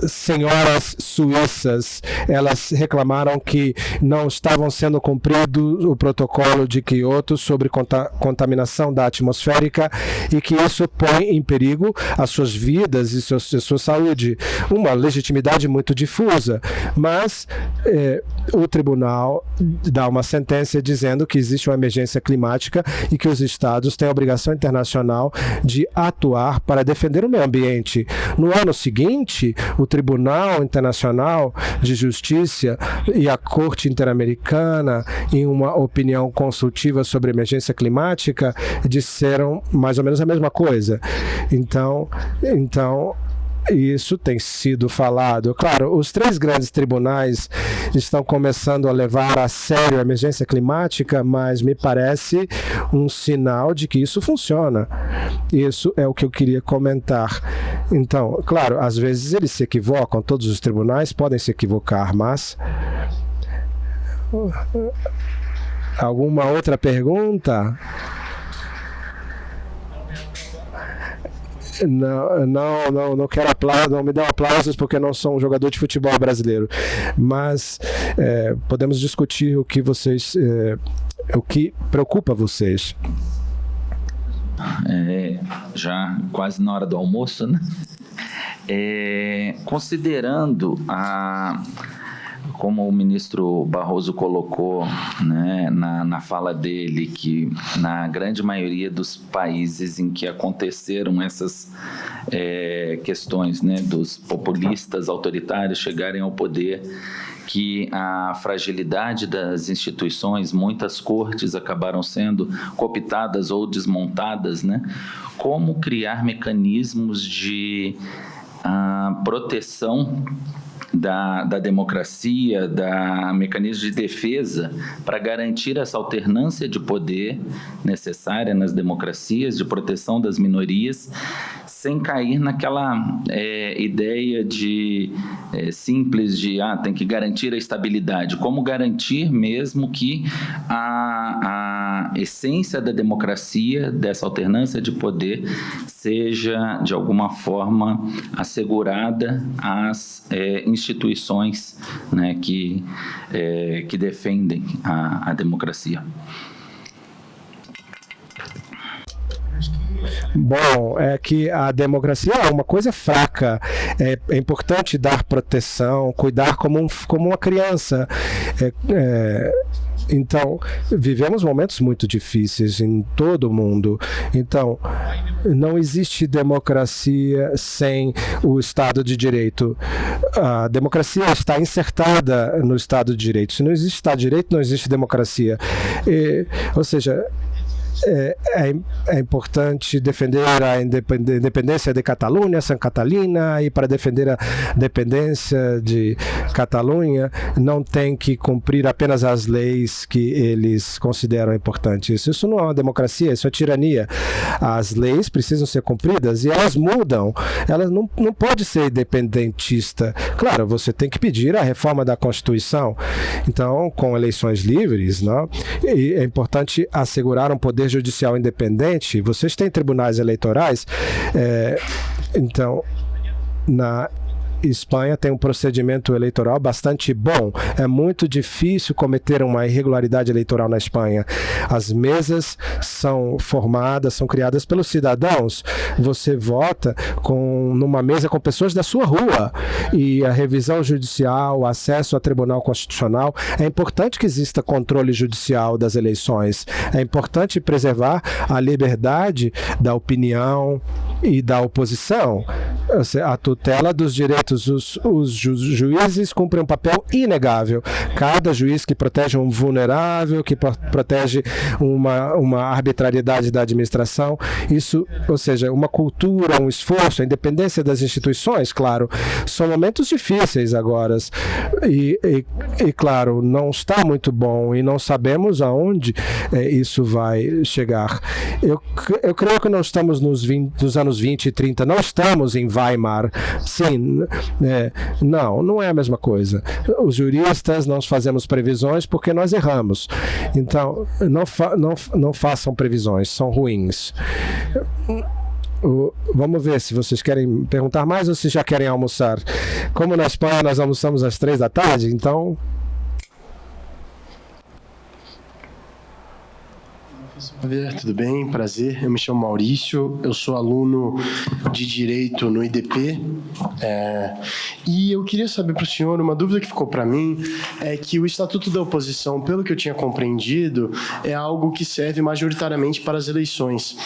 senhoras suíças, elas reclamaram que não estavam sendo cumprido o protocolo de Kyoto sobre contaminação da atmosférica e que isso põe em perigo as suas vidas e sua saúde. Uma legitimidade muito difusa, mas o tribunal dá uma sentença dizendo que existe uma emergência climática e que os estados têm a obrigação internacional de atuar para defender o meio ambiente. No ano seguinte, o Tribunal Internacional de Justiça e a Corte Interamericana, em uma opinião consultiva sobre emergência climática, disseram mais ou menos a mesma coisa. Então isso tem sido falado. Claro, os 3 grandes tribunais estão começando a levar a sério a emergência climática, mas me parece um sinal de que isso funciona. Isso é o que eu queria comentar. Então, claro, às vezes eles se equivocam, todos os tribunais podem se equivocar, mas... Alguma outra pergunta? Não quero aplausos, não me dão aplausos porque não sou um jogador de futebol brasileiro. Mas podemos discutir o que o que preocupa vocês. Já quase na hora do almoço, né? Considerando como o ministro Barroso colocou, né, na fala dele, que na grande maioria dos países em que aconteceram essas questões, né, dos populistas autoritários chegarem ao poder, que a fragilidade das instituições, muitas cortes acabaram sendo cooptadas ou desmontadas, né? Como criar mecanismos de proteção da democracia, mecanismos de defesa para garantir essa alternância de poder necessária nas democracias, de proteção das minorias, sem cair naquela ideia simples de tem que garantir a estabilidade. Como garantir mesmo que a essência da democracia, dessa alternância de poder, seja de alguma forma assegurada às instituições, né, que defendem a democracia. Bom, é que a democracia é uma coisa fraca. É importante dar proteção, cuidar como uma criança. Então, vivemos momentos muito difíceis em todo o mundo. Então, não existe democracia sem o Estado de Direito. A democracia está insertada no Estado de Direito. Se não existe Estado de Direito, não existe democracia. Ou seja, é importante defender a independência de Catalunha, Santa Catalina, e para defender a dependência de Catalunha não tem que cumprir apenas as leis que eles consideram importantes. Isso não é uma democracia, isso é tirania. As leis precisam ser cumpridas e elas mudam. Elas não pode ser independentista. Claro, você tem que pedir a reforma da Constituição. Então, com eleições livres, não? E é importante assegurar um poder judicial independente. Vocês têm tribunais eleitorais, então na Espanha tem um procedimento eleitoral bastante bom. É muito difícil cometer uma irregularidade eleitoral na Espanha. As mesas são formadas, são criadas pelos cidadãos. Você vota numa mesa com pessoas da sua rua. E a revisão judicial, o acesso ao Tribunal Constitucional. É importante que exista controle judicial das eleições. É importante preservar a liberdade da opinião e da oposição. A tutela dos direitos. Os juízes cumprem um papel inegável. Cada juiz que protege um vulnerável, que protege uma arbitrariedade da administração, isso, ou seja, uma cultura, um esforço, a independência das instituições, claro, são momentos difíceis agora. E claro, não está muito bom e não sabemos aonde isso vai chegar. Eu creio que nós estamos nos anos 20 e 30, não estamos em Weimar. Sim, não é a mesma coisa. Os juristas não fazemos previsões porque nós erramos. Então, não façam previsões, são ruins. Vamos ver se vocês querem perguntar mais ou se já querem almoçar. Como na Espanha nós almoçamos às 15h, então... Tudo bem? Prazer. Eu me chamo Maurício, eu sou aluno de Direito no IDP. E eu queria saber para o senhor, uma dúvida que ficou para mim é que o Estatuto da Oposição, pelo que eu tinha compreendido, é algo que serve majoritariamente para as eleições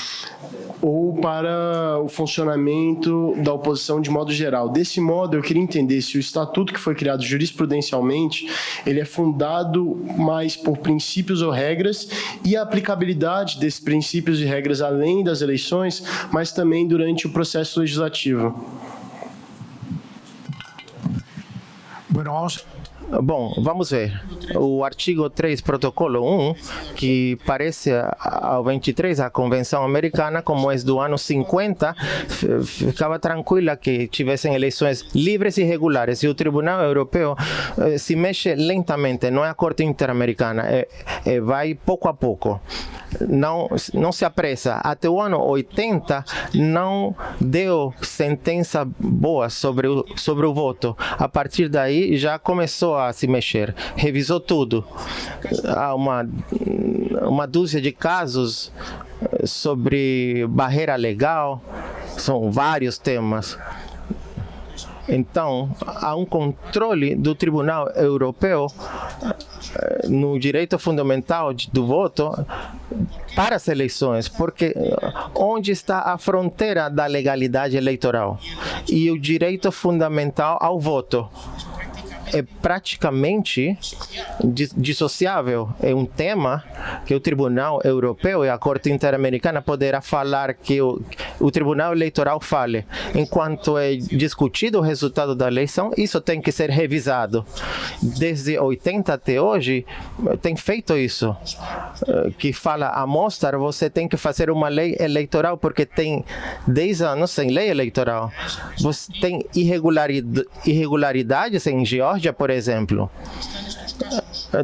ou para o funcionamento da oposição de modo geral. Desse modo, eu queria entender se o Estatuto que foi criado jurisprudencialmente, ele é fundado mais por princípios ou regras e a aplicabilidade desses princípios e regras além das eleições, mas também durante o processo legislativo. Bueno, vamos. Bom, vamos ver. O artigo 3, protocolo 1, que parece ao 23 a Convenção Americana, como é do ano 50, ficava tranquila que tivessem eleições livres e regulares. E o Tribunal Europeu se mexe lentamente, não é a Corte Interamericana, vai pouco a pouco. Não se apressa. Até o ano 80 não deu sentença boa sobre o voto. A partir daí já começou a se mexer, revisou tudo. Há uma dúzia de casos sobre barreira legal, são vários temas. Então, há um controle do Tribunal Europeu no direito fundamental do voto para as eleições, porque onde está a fronteira da legalidade eleitoral e o direito fundamental ao voto? É praticamente dissociável. É um tema que o Tribunal Europeu e a Corte Interamericana poderá falar que o Tribunal Eleitoral fale. Enquanto é discutido o resultado da eleição, isso tem que ser revisado. Desde 80 até hoje, tem feito isso. Que fala, a mostra, você tem que fazer uma lei eleitoral, porque tem 10 anos sem lei eleitoral. Você tem irregularidades em Geórgia, por exemplo.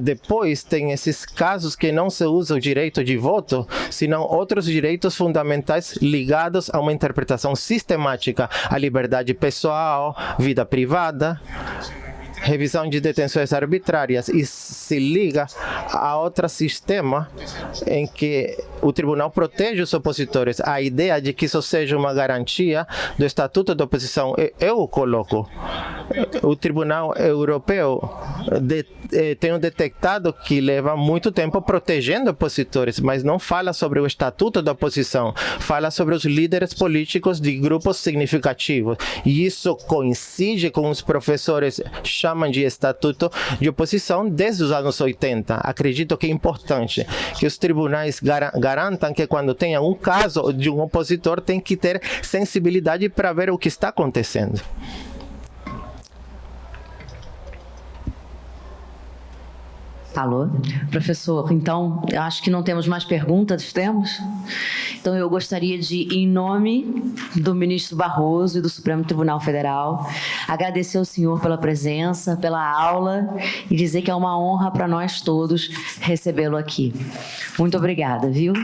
Depois tem esses casos que não se usa o direito de voto, senão outros direitos fundamentais ligados a uma interpretação sistemática, a liberdade pessoal, vida privada, revisão de detenções arbitrárias, e se liga a outro sistema em que o tribunal protege os opositores. A ideia de que isso seja uma garantia do Estatuto da Oposição, eu coloco. O Tribunal Europeu tem detectado que leva muito tempo protegendo opositores, mas não fala sobre o Estatuto da Oposição, fala sobre os líderes políticos de grupos significativos. E isso coincide com os professores chamam de Estatuto de Oposição desde os anos 80. Acredito que é importante que os tribunais garantam que quando tenha um caso de um opositor, tem que ter sensibilidade para ver o que está acontecendo. Alô? Professor, então, eu acho que não temos mais perguntas, temos? Então, eu gostaria de, em nome do ministro Barroso e do Supremo Tribunal Federal, agradecer ao senhor pela presença, pela aula, e dizer que é uma honra para nós todos recebê-lo aqui. Muito obrigada, viu?